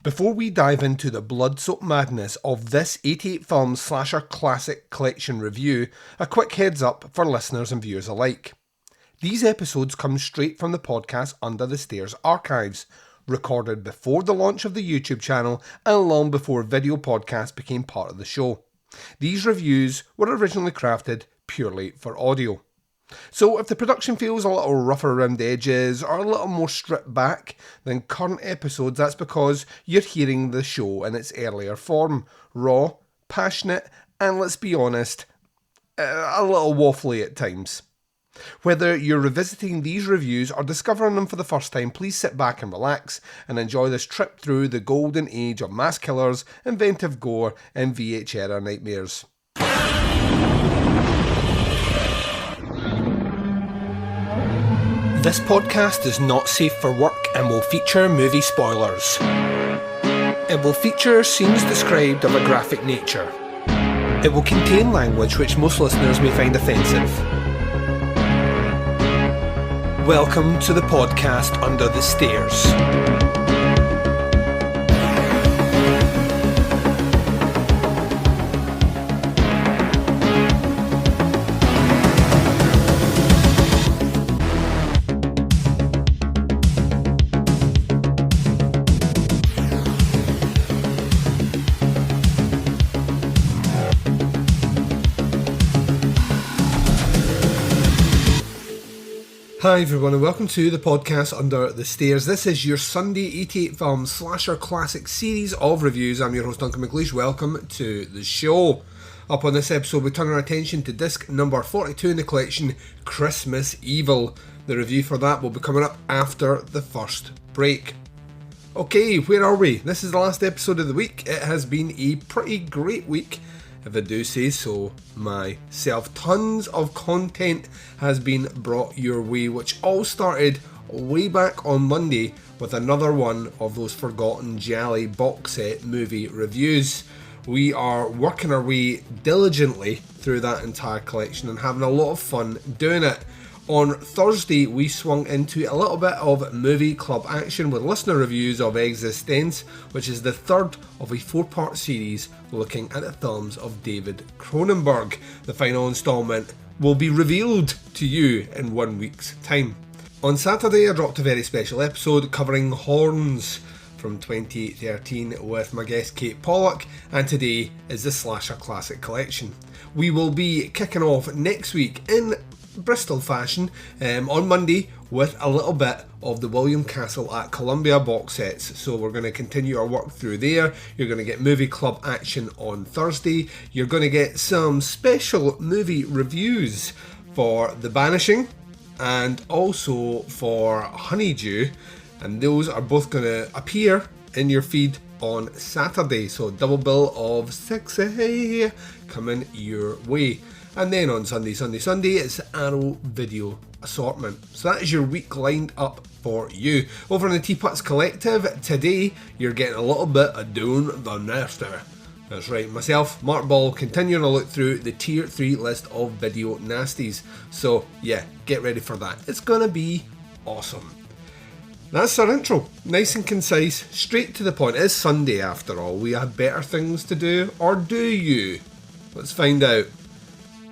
Before we dive into the blood-soaked madness of this 88 film slasher classic collection review, a quick heads up for listeners and viewers alike. These episodes come straight from the podcast Under the Stairs archives, recorded before the launch of the YouTube channel and long before video podcasts became part of the show. These reviews were originally crafted purely for audio. So if the production feels a little rougher around the edges or a little more stripped back than current episodes, that's because you're hearing the show in its earlier form, raw, passionate, and let's be honest, a little waffly at times. Whether you're revisiting these reviews or discovering them for the first time, please sit back and relax and enjoy this trip through the golden age of mass killers, inventive gore, and VH era nightmares. This podcast is not safe for work and will feature movie spoilers. It will feature scenes described of a graphic nature. It will contain language which most listeners may find offensive. Welcome to the podcast Under the Stairs. Hi everyone and welcome to the podcast Under the Stairs. This is your Sunday 88 film slasher classic series of reviews. I'm your host Duncan. Welcome to the show. Up on this episode we turn our attention to disc number 42 in the collection, Christmas Evil. The review for that will be coming up after the first break. Okay, where are we? This is the last episode of the week. It has been a pretty great week, if I do say so myself. Tons of content has been brought your way, which all started way back on Monday with another one of those forgotten Jolly box set movie reviews. We are working our way diligently through that entire collection and having a lot of fun doing it. On Thursday, we swung into a little bit of movie club action with listener reviews of Existence, which is the third of a 4-part series looking at the films of David Cronenberg. The final installment will be revealed to you in 1 week's time. On Saturday, I dropped a very special episode covering Horns from 2013 with my guest Kate Pollock, and today is the Slasher Classic Collection. We will be kicking off next week in Bristol fashion on Monday with a little bit of the William Castle at Columbia box sets. So we're going to continue our work through there. You're going to get movie club action on Thursday. You're going to get some special movie reviews for The Banishing and also for Honeydew, and those are both going to appear in your feed on Saturday. So double bill of 6 coming your way. And then on Sunday, it's the Arrow Video Assortment. So that is your week lined up for you. Over on the Teapots Collective, today you're getting a little bit of Doing the Nasty. That's right, myself, Mark Ball, continuing to look through the Tier 3 list of video nasties. So yeah, get ready for that. It's gonna be awesome. That's our intro. Nice and concise, straight to the point. It is Sunday after all. We have better things to do, or do you? Let's find out.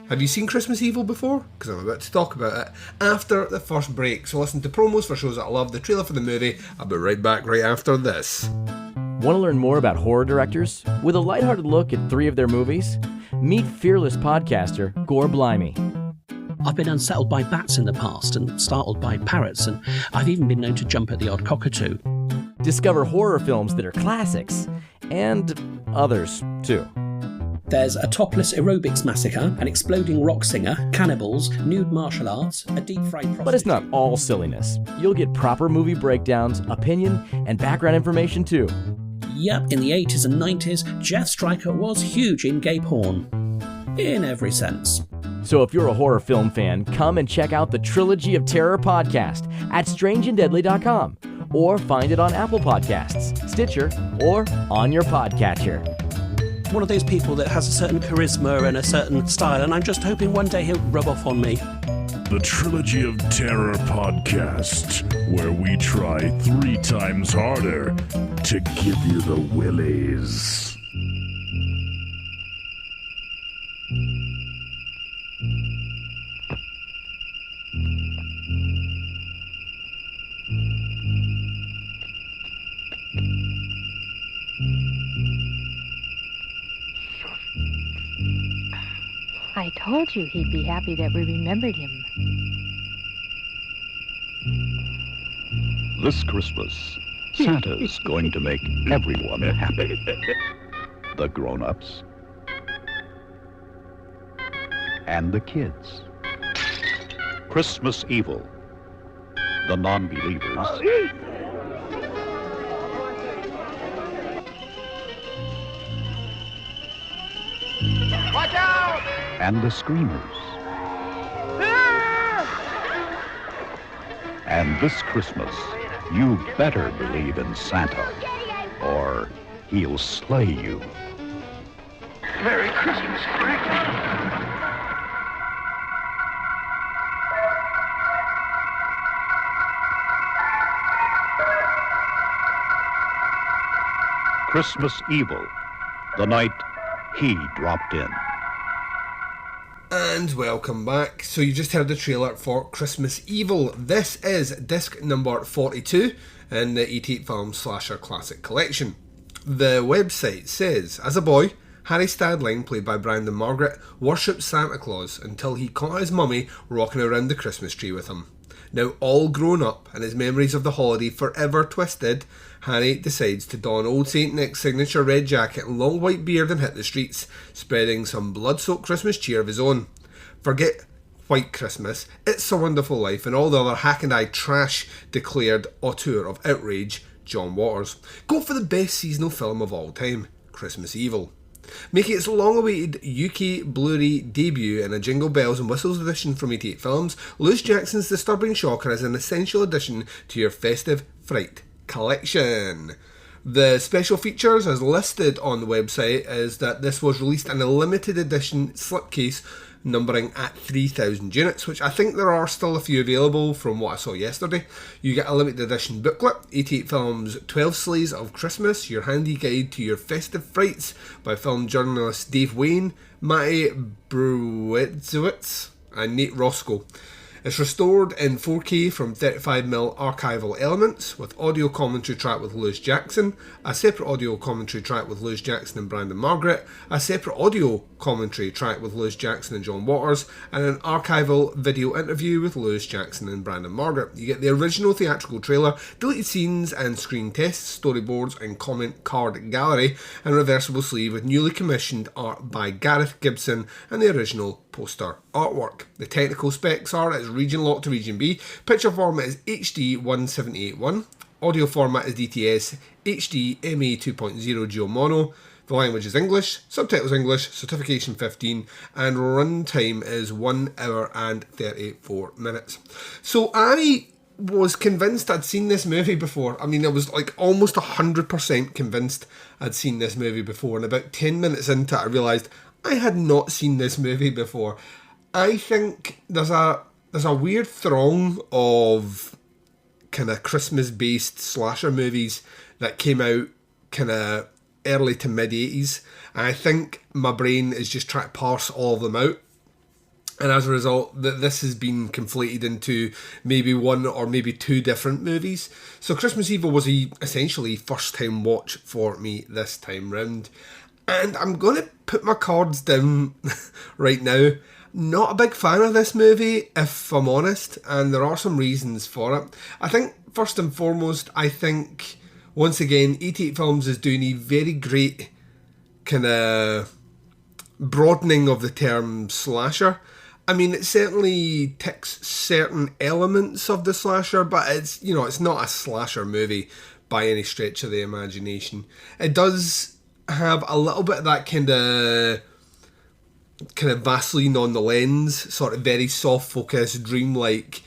Have you seen Christmas Evil before? Because I'm about to talk about it after the first break. So listen to promos for shows that I love, the trailer for the movie. I'll be right back right after this. Want to learn more about horror directors? With a lighthearted look at 3 of their movies? Meet fearless podcaster Gore Blimey. I've been unsettled by bats in the past and startled by parrots, and I've even been known to jump at the odd cockatoo. Discover horror films that are classics, and others too. There's a topless aerobics massacre, an exploding rock singer, cannibals, nude martial arts, a deep-fried prostitute. But it's not all silliness. You'll get proper movie breakdowns, opinion, and background information too. Yep, in the 80s and 90s, Jeff Stryker was huge in gay porn. In every sense. So if you're a horror film fan, come and check out the Trilogy of Terror podcast at strangeanddeadly.com, or find it on Apple Podcasts, Stitcher, or on your podcatcher. One of those people that has a certain charisma and a certain style, and I'm just hoping one day he'll rub off on me. the Trilogy of Terror podcast, where we try 3 times harder to give you the willies. I told you he'd be happy that we remembered him. This Christmas, Santa's going to make everyone happy. The grown-ups and the kids. Christmas evil, the non-believers Watch out! and the screamers. And this Christmas, you better believe in Santa, or he'll slay you. Merry Christmas, Frank. Christmas evil, the night he dropped in. And welcome back. So you just heard the trailer for Christmas Evil. This is disc number 42 in the 88 Film Slasher Classic Collection. The website says, as a boy, Harry Stadling, played by Brandon Margaret, worshipped Santa Claus until he caught his mummy rocking around the Christmas tree with him. Now all grown up and his memories of the holiday forever twisted, Harry decides to don old St. Nick's signature red jacket and long white beard and hit the streets, spreading some blood-soaked Christmas cheer of his own. Forget White Christmas, It's a Wonderful Life and all the other hack-and-eye trash declared auteur of outrage, John Waters. Go for the best seasonal film of all time, Christmas Evil. Making its long-awaited UK Blu-ray debut in a Jingle Bells and Whistles edition from 88 Films, Lewis Jackson's Disturbing Shocker is an essential addition to your festive fright collection. The special features, as listed on the website, is that this was released in a limited edition slipcase numbering at 3,000 units, which I think there are still a few available from what I saw yesterday. You get a limited edition booklet, 88 Films 12 Sleighs of Christmas, your handy guide to your festive frights by film journalists Dave Wayne, Matty Bruitzowitz and Nate Roscoe. It's restored in 4K from 35mm archival elements, with audio commentary track with Lewis Jackson, a separate audio commentary track with Lewis Jackson and Brandon Margaret, a separate audio commentary track with Lewis Jackson and John Waters, and an archival video interview with Lewis Jackson and Brandon Margaret. You get the original theatrical trailer, deleted scenes and screen tests, storyboards and comment card gallery, and reversible sleeve with newly commissioned art by Gareth Gibson and the original poster artwork. The technical specs are it's region locked to region B, picture format is HD 1781, audio format is DTS HD MA 2.0 Geo Mono, the language is English, subtitles English, certification 15, and runtime is 1 hour and 34 minutes. So I was convinced I'd seen this movie before. I mean, I was like almost 100% convinced I'd seen this movie before, and about 10 minutes into it I realised I had not seen this movie before. I think there's a weird throng of kind of Christmas-based slasher movies that came out kind of early to mid-80s, and I think my brain is just trying to parse all of them out. And as a result, this has been conflated into maybe one or maybe two different movies. So Christmas Evil was essentially first-time watch for me this time round. And I'm going to put my cards down right now. Not a big fan of this movie, if I'm honest, and there are some reasons for it. I think, first and foremost, I think, once again, 88 Films is doing a very great kind of broadening of the term slasher. I mean, it certainly ticks certain elements of the slasher, but it's, you know, it's not a slasher movie by any stretch of the imagination. It does have a little bit of that kind of Vaseline on the lens, sort of very soft focus, dreamlike,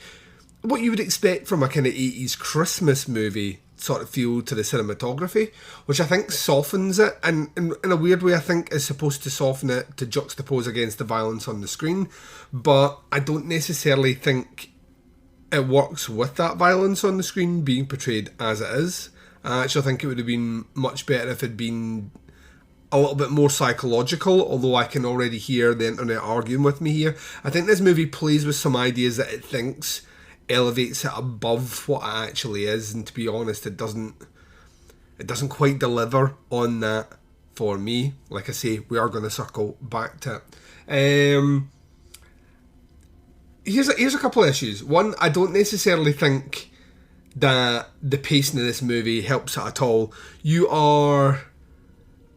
what you would expect from a kind of 80s Christmas movie sort of feel to the cinematography, which I think softens it, and in a weird way I think is supposed to soften it to juxtapose against the violence on the screen, but I don't necessarily think it works with that violence on the screen being portrayed as it is. I actually think it would have been much better if it had been a little bit more psychological, although I can already hear the internet arguing with me here. I think this movie plays with some ideas that it thinks elevates it above what it actually is, and to be honest, it doesn't quite deliver on that for me. Like I say, we are going to circle back to it. Here's a couple of issues. One, I don't necessarily think that the pacing of this movie helps it at all. You are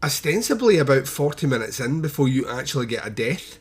ostensibly about 40 minutes in before you actually get a death.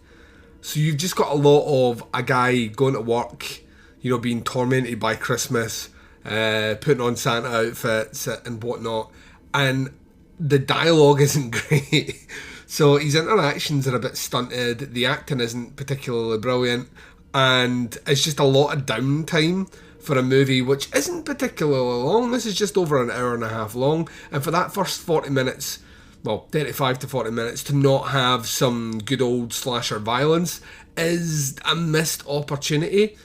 So you've just got a lot of a guy going to work, you know, being tormented by Christmas, putting on Santa outfits and whatnot, and the dialogue isn't great. So his interactions are a bit stunted, the acting isn't particularly brilliant, and it's just a lot of downtime for a movie which isn't particularly long. This is just over an hour and a half long, and for that first 40 minutes, well, 35 to 40 minutes, to not have some good old slasher violence is a missed opportunity.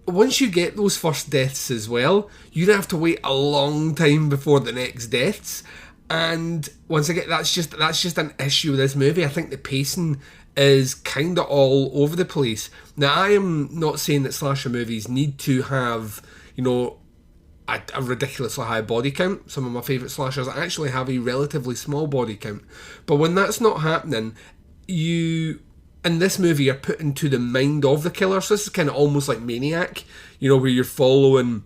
Once you get those first deaths as well, you'd have to wait a long time before the next deaths, and once again, that's just an issue with this movie. I think the pacing is kind of all over the place. Now, I am not saying that slasher movies need to have, you know, a ridiculously high body count. Some of my favourite slashers actually have a relatively small body count. But when that's not happening, you, in this movie, are put into the mind of the killer. So this is kind of almost like Maniac, you know, where you're following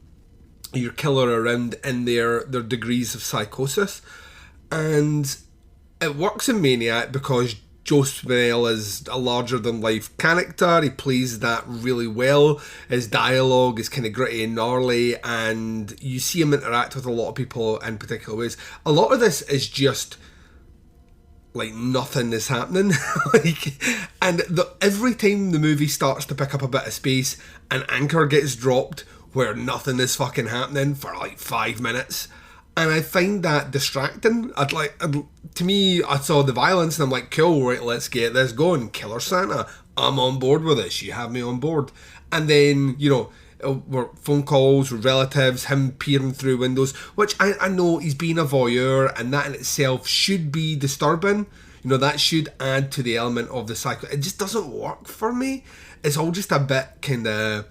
your killer around in their degrees of psychosis. And it works in Maniac because Joe Spinell is a larger-than-life character. He plays that really well. His dialogue is kind of gritty and gnarly, and you see him interact with a lot of people in particular ways. A lot of this is just like nothing is happening. Every time the movie starts to pick up a bit of space, an anchor gets dropped where nothing is fucking happening for like 5 minutes. And I find that distracting. To me, I saw the violence and I'm like, cool, right, let's get this going. Killer Santa, I'm on board with this. You have me on board. And then, you know, we're phone calls with relatives, him peering through windows, which I know he's being a voyeur, and that in itself should be disturbing. You know, that should add to the element of the cycle. It just doesn't work for me. It's all just a bit kind of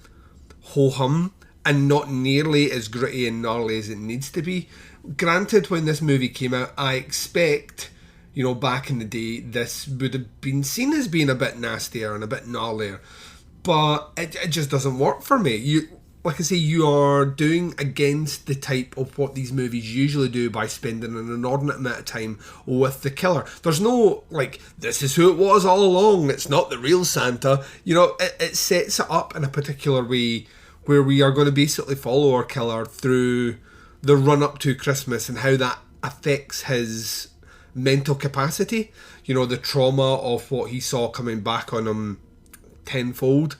ho-hum and not nearly as gritty and gnarly as it needs to be. Granted, when this movie came out, I expect, you know, back in the day, this would have been seen as being a bit nastier and a bit gnarlier, but it just doesn't work for me. Like I say, you are doing against the type of what these movies usually do by spending an inordinate amount of time with the killer. There's no, like, this is who it was all along, it's not the real Santa. You know, it sets it up in a particular way where we are going to basically follow our killer through the run-up to Christmas and how that affects his mental capacity. You know, the trauma of what he saw coming back on him tenfold.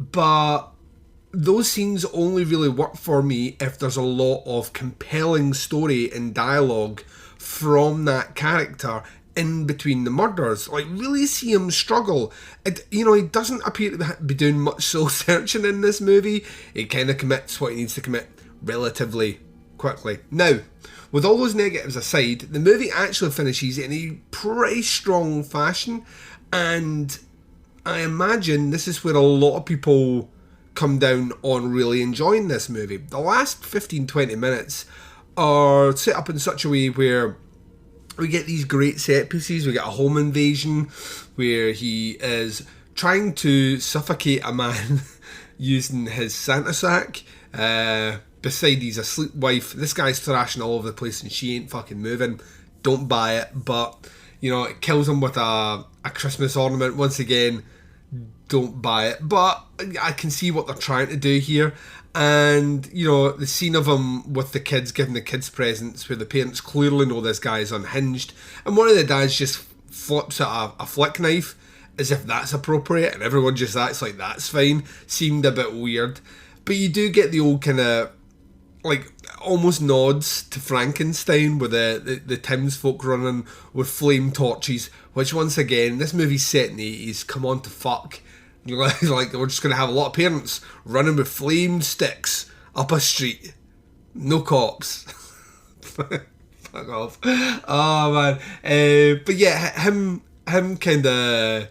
But those scenes only really work for me if there's a lot of compelling story and dialogue from that character in between the murders. Like, really see him struggle. You know, he doesn't appear to be doing much soul searching in this movie. He kind of commits what he needs to commit relatively quickly. Now, with all those negatives aside, the movie actually finishes in a pretty strong fashion, and I imagine this is where a lot of people come down on really enjoying this movie. The last 15-20 minutes are set up in such a way where we get these great set pieces. We get a home invasion where he is trying to suffocate a man using his Santa sack. Beside he's asleep wife. This guy's thrashing all over the place and she ain't fucking moving. Don't buy it. But, you know, it kills him with a Christmas ornament. Once again, don't buy it. But I can see what they're trying to do here. And, you know, the scene of him with the kids, giving the kids presents, where the parents clearly know this guy is unhinged. And one of the dads just flips out a flick knife as if that's appropriate. And everyone just acts like that's fine. Seemed a bit weird. But you do get the old kind of, like, almost nods to Frankenstein with the townsfolk running with flame torches, which once again, this movie's set in the 80s, come on to fuck. You're like, we're just going to have a lot of parents running with flame sticks up a street. No cops. Fuck off. Oh man. But yeah, him kind of...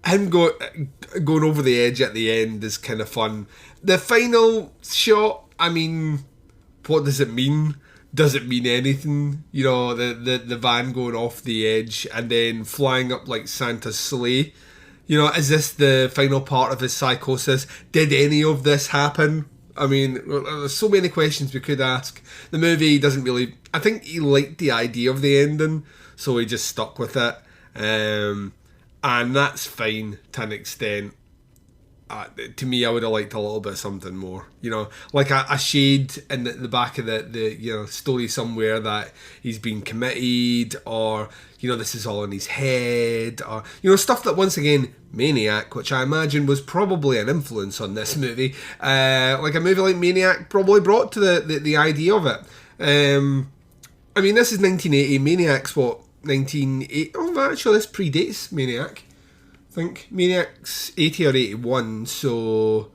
Him going over the edge at the end is kind of fun. The final shot, I mean, what does it mean? Does it mean anything? You know, the van going off the edge and then flying up like Santa's sleigh. You know, is this the final part of his psychosis? Did any of this happen? I mean, there's so many questions we could ask. The movie doesn't really... I think he liked the idea of the ending, so he just stuck with it. And that's fine to an extent. To me, I would have liked a little bit of something more. You know, like a shade in the back of the story somewhere that he's been committed, or, you know, this is all in his head, or, you know, stuff that, once again, Maniac, which I imagine was probably an influence on this movie, like a movie like Maniac probably brought to the idea of it. I mean, this is 1980. Maniac's what? 1980. Oh, actually, this predates Maniac. I think Maniac's 80 or 81, so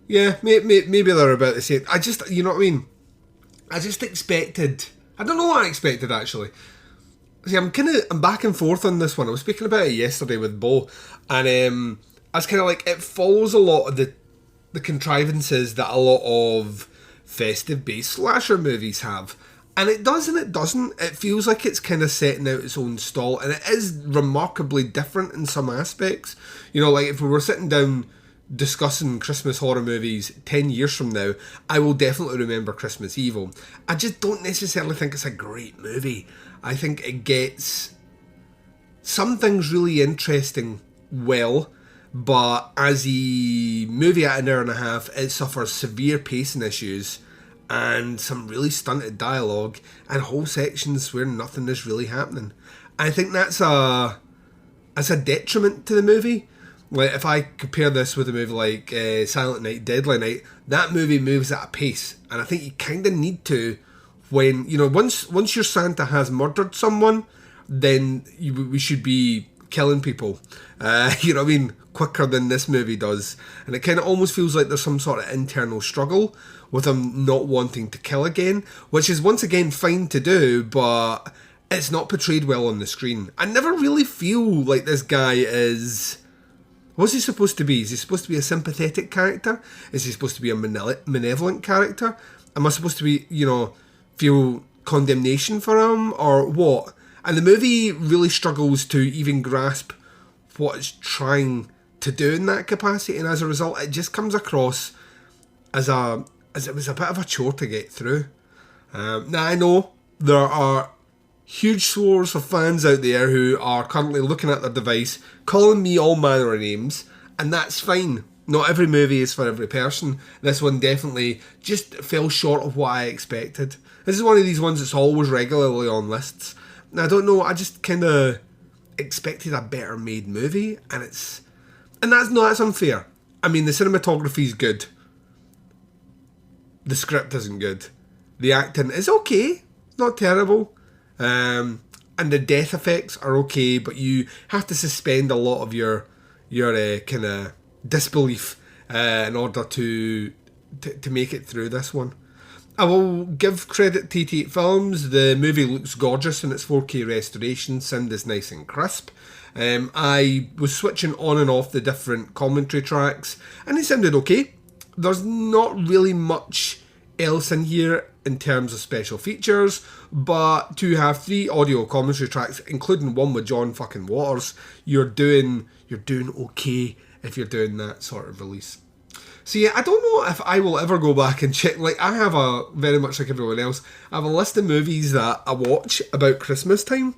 yeah, maybe they're about the same. I just, you know what I mean? I just expected... I don't know what I expected, actually. See, I'm back and forth on this one. I was speaking about it yesterday with Bo, and I was kind of like, it follows a lot of the contrivances that a lot of festive-based slasher movies have. And it does and it doesn't. It feels like it's kind of setting out its own stall, and it is remarkably different in some aspects. You know, like if we were sitting down discussing Christmas horror movies 10 years from now, I will definitely remember Christmas Evil. I just don't necessarily think it's a great movie. I think it gets some things really interesting well, but as a movie at an hour and a half, it suffers severe pacing issues and some really stunted dialogue and whole sections where nothing is really happening. I think that's a detriment to the movie. Like, if I compare this with a movie like Silent Night, Deadly Night, that movie moves at a pace, and I think you kind of need to, when, you know, once your Santa has murdered someone, then we should be killing people, you know what I mean, quicker than this movie does. And it kind of almost feels like there's some sort of internal struggle with him not wanting to kill again, which is once again fine to do, but it's not portrayed well on the screen. I never really feel like this guy is... What's he supposed to be? Is he supposed to be a sympathetic character? Is he supposed to be a malevolent character? Am I supposed to be, you know, feel condemnation for him, or what? And the movie really struggles to even grasp what it's trying to do in that capacity, and as a result, it just comes across as it was a bit of a chore to get through. Now, I know there are huge scores of fans out there who are currently looking at their device, calling me all manner of names, and that's fine. Not every movie is for every person. This one definitely just fell short of what I expected. This is one of these ones that's always regularly on lists. And I don't know, I just kind of expected a better made movie, and that's unfair. I mean, the cinematography is good. The script isn't good. The acting is okay, not terrible. And the death effects are okay, but you have to suspend a lot of your kind of disbelief in order to make it through this one. I will give credit to T8 Films. The movie looks gorgeous in its 4K restoration. Sound is nice and crisp. I was switching on and off the different commentary tracks, and it sounded okay. There's not really much else in here in terms of special features, but to have 3 audio commentary tracks, including one with John fucking Waters, you're doing okay if you're doing that sort of release. So yeah, I don't know if I will ever go back and check. Like, I have very much like everyone else, I have a list of movies that I watch about Christmas time.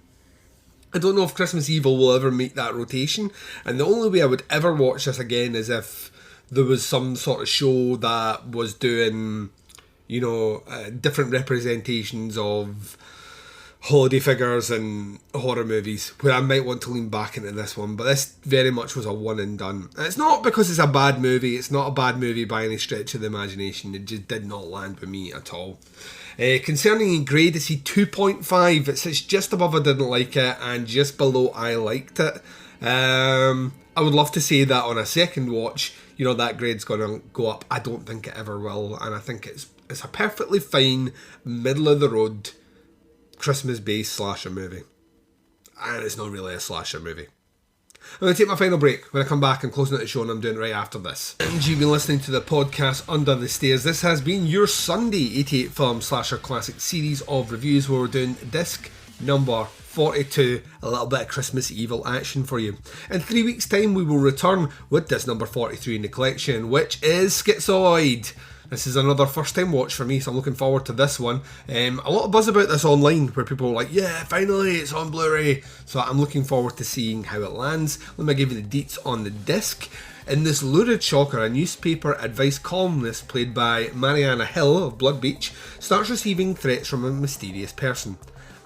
I don't know if Christmas Evil will ever meet that rotation, and the only way I would ever watch this again is if there was some sort of show that was doing, you know, different representations of holiday figures and horror movies, where I might want to lean back into this one, but this very much was a one and done. And it's not because it's a bad movie, it's not a bad movie by any stretch of the imagination, it just did not land with me at all. Concerning in grade, it's a 2.5, it sits just above I didn't like it and just below I liked it. I would love to say that on a second watch, you know, that grade's going to go up. I don't think it ever will, and I think it's a perfectly fine, middle of the road Christmas-based slasher movie. And it's not really a slasher movie. I'm going to take my final break. When I come back, I'm closing out the show and I'm doing it right after this. And you've been listening to the podcast Under the Stairs. This has been your Sunday 88 film slasher classic series of reviews where we're doing disc number 42, a little bit of Christmas Evil action for you. In 3 weeks' time, we will return with disc number 43 in the collection, which is Schizoid. This is another first time watch for me, so I'm looking forward to this one. A lot of buzz about this online, where people are like, yeah, finally, it's on Blu-ray. So I'm looking forward to seeing how it lands. Let me give you the deets on the disc. In this lurid shocker, a newspaper advice columnist played by Mariana Hill of Blood Beach starts receiving threats from a mysterious person.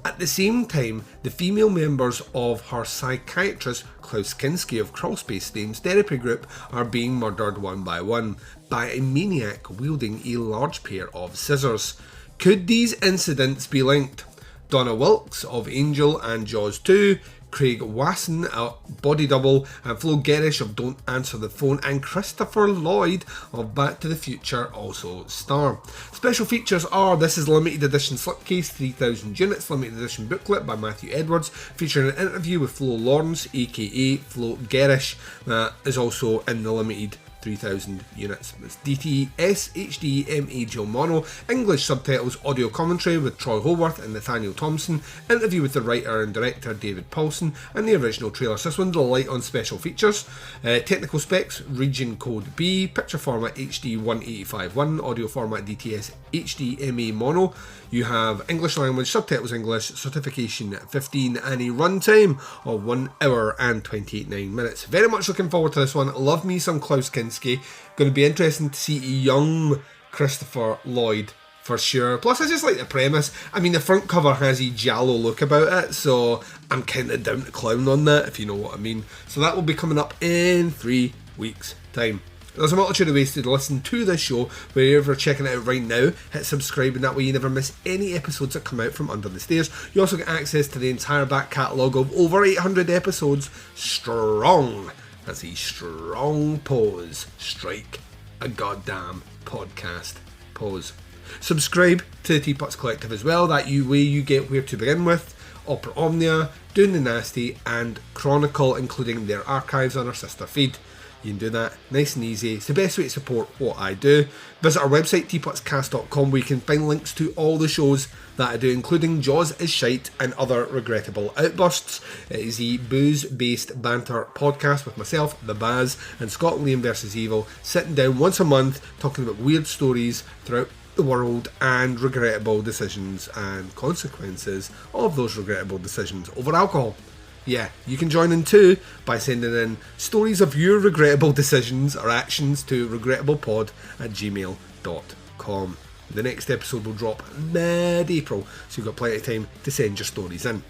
At the same time, the female members of her psychiatrist Klaus Kinski of Crawlspace Fame's therapy group are being murdered one by one by a maniac wielding a large pair of scissors. Could these incidents be linked? Donna Wilkes of Angel and Jaws 2, Craig Wasson, a body double, and Flo Gerish of Don't Answer the Phone, and Christopher Lloyd of Back to the Future also star. Special features are, this is limited edition slipcase, 3,000 units, limited edition booklet by Matthew Edwards, featuring an interview with Flo Lawrence, aka Flo Gerish, that is also in the limited 3,000 units. It's DTS HD MA Mono, English subtitles, audio commentary with Troy Holworth and Nathaniel Thompson, interview with the writer and director David Paulson, and the original trailer. So this one's light on special features. Technical specs, region code B, picture format HD 185.1, audio format DTS HD MA Mono. You have English language, subtitles English, certification 15, and a runtime of 1 hour and 28 minutes. Very much looking forward to this one. Love me some Klaus Kinski. Going to be interesting to see a young Christopher Lloyd for sure. Plus, I just like the premise. I mean, the front cover has a giallo look about it, so I'm kind of down to clown on that, if you know what I mean. So that will be coming up in 3 weeks' time. There's a multitude of ways to listen to this show. Wherever you're checking it out right now, hit subscribe, and that way you never miss any episodes that come out from Under the Stairs. You also get access to the entire back catalogue of over 800 episodes strong. That's a strong pose. Strike a goddamn podcast pose. Subscribe to the Teapots Collective as well. That way you get Where to Begin With, Opera Omnia, Doing the Nasty, and Chronicle, including their archives on our sister feed. You can do that nice and easy. It's the best way to support what I do. Visit our website, teapotscast.com, where you can find links to all the shows that I do, including Jaws is Shite and other regrettable outbursts. It is a booze-based banter podcast with myself, the Baz, and Scott Liam vs. Evil, sitting down once a month talking about weird stories throughout the world and regrettable decisions and consequences of those regrettable decisions over alcohol. Yeah, you can join in too by sending in stories of your regrettable decisions or actions to regrettablepod@gmail.com. The next episode will drop mid-April, so you've got plenty of time to send your stories in.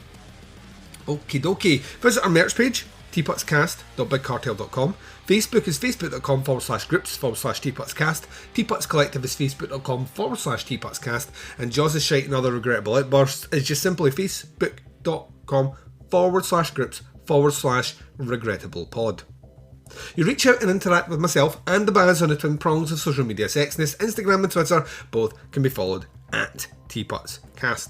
Okie dokie. Visit our merch page, teapotscast.bigcartel.com. Facebook is facebook.com/groups/teapotscast. Teapots Collective is facebook.com/teapotscast. And Jaws is Shite and Other Regrettable Outbursts is just simply facebook.com/groups/regrettablepod. You reach out and interact with myself and the Baz on the twin prongs of social media sexiness. Instagram and Twitter both can be followed at TeapotsCast.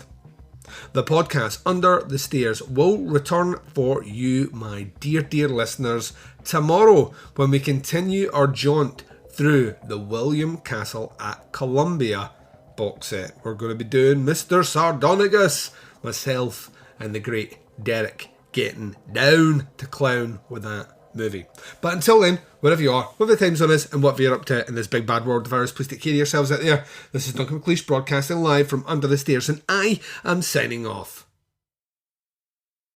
The podcast Under the Stairs will return for you, my dear listeners, tomorrow when we continue our jaunt through the William Castle at Columbia box set. We're going to be doing Mr. Sardonicus, myself and the great Derek getting down to clown with that movie. But until then, wherever you are, whatever the time zone is, and whatever you're up to in this big bad world of ours, please take care of yourselves out there. This is Duncan McLeish broadcasting live from Under the Stairs, and I am signing off.